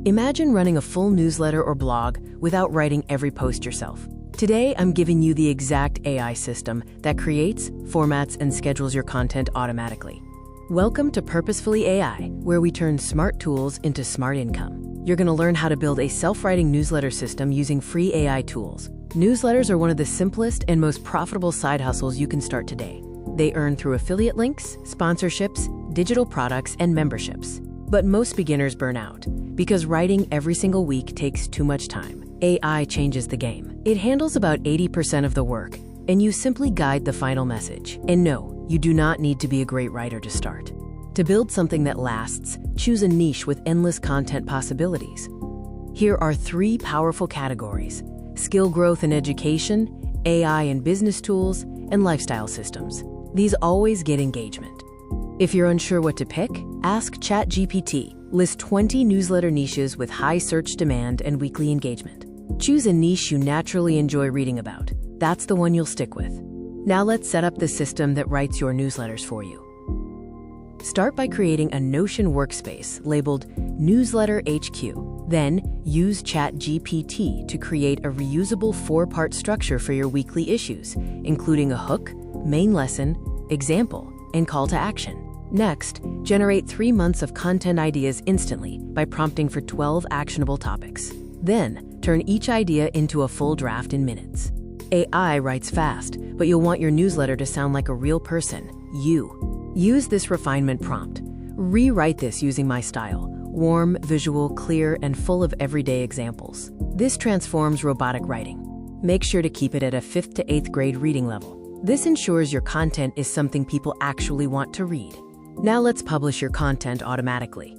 Imagine running a full newsletter or blog without writing every post yourself. Today, I'm giving you the exact AI system that creates, formats, and schedules your content automatically. Welcome to Purposefully AI, where we turn smart tools into smart income. You're going to learn how to build a self-writing newsletter system using free AI tools. Newsletters are one of the simplest and most profitable side hustles you can start today. They earn through affiliate links, sponsorships, digital products, and memberships. But most beginners burn out because writing every single week takes too much time. AI changes the game. It handles about 80% of the work, and you simply guide the final message. And no, you do not need to be a great writer to start. To build something that lasts, choose a niche with endless content possibilities. Here are 3 powerful categories: skill growth and education, AI and business tools, and lifestyle systems. These always get engagement. If you're unsure what to pick, ask ChatGPT. List 20 newsletter niches with high search demand and weekly engagement. Choose a niche you naturally enjoy reading about. That's the one you'll stick with. Now let's set up the system that writes your newsletters for you. Start by creating a Notion workspace labeled Newsletter HQ. Then use ChatGPT to create a reusable 4-part structure for your weekly issues, including a hook, main lesson, example, and call to action. Next, generate 3 months of content ideas instantly by prompting for 12 actionable topics. Then, turn each idea into a full draft in minutes. AI writes fast, but you'll want your newsletter to sound like a real person, you. Use this refinement prompt. Rewrite this using my style: warm, visual, clear, and full of everyday examples. This transforms robotic writing. Make sure to keep it at a 5th to 8th grade reading level. This ensures your content is something people actually want to read. Now let's publish your content automatically.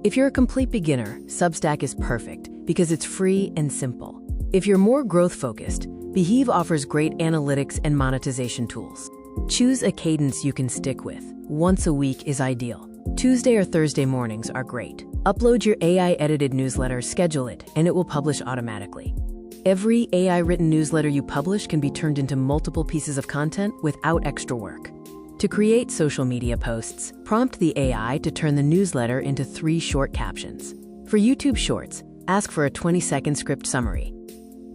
If you're a complete beginner, Substack is perfect because it's free and simple. If you're more growth-focused, Beehiiv offers great analytics and monetization tools. Choose a cadence you can stick with. Once a week is ideal. Tuesday or Thursday mornings are great. Upload your AI-edited newsletter, schedule it, and it will publish automatically. Every AI-written newsletter you publish can be turned into multiple pieces of content without extra work. To create social media posts, prompt the AI to turn the newsletter into 3 short captions. For YouTube Shorts, ask for a 20-second script summary.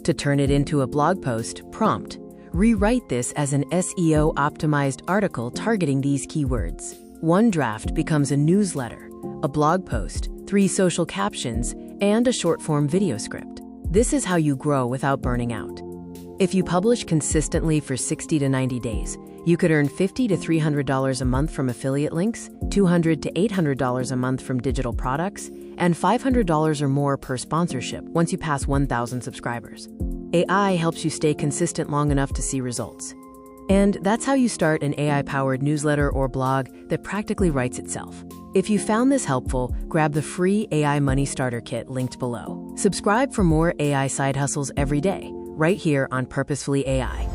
To turn it into a blog post, prompt, rewrite this as an SEO-optimized article targeting these keywords. 1 draft becomes a newsletter, a blog post, 3 social captions, and a short-form video script. This is how you grow without burning out. If you publish consistently for 60 to 90 days, you could earn $50 to $300 a month from affiliate links, $200 to $800 a month from digital products, and $500 or more per sponsorship once you pass 1,000 subscribers. AI helps you stay consistent long enough to see results. And that's how you start an AI-powered newsletter or blog that practically writes itself. If you found this helpful, grab the free AI Money Starter Kit linked below. Subscribe for more AI side hustles every day, right here on Purposefully AI.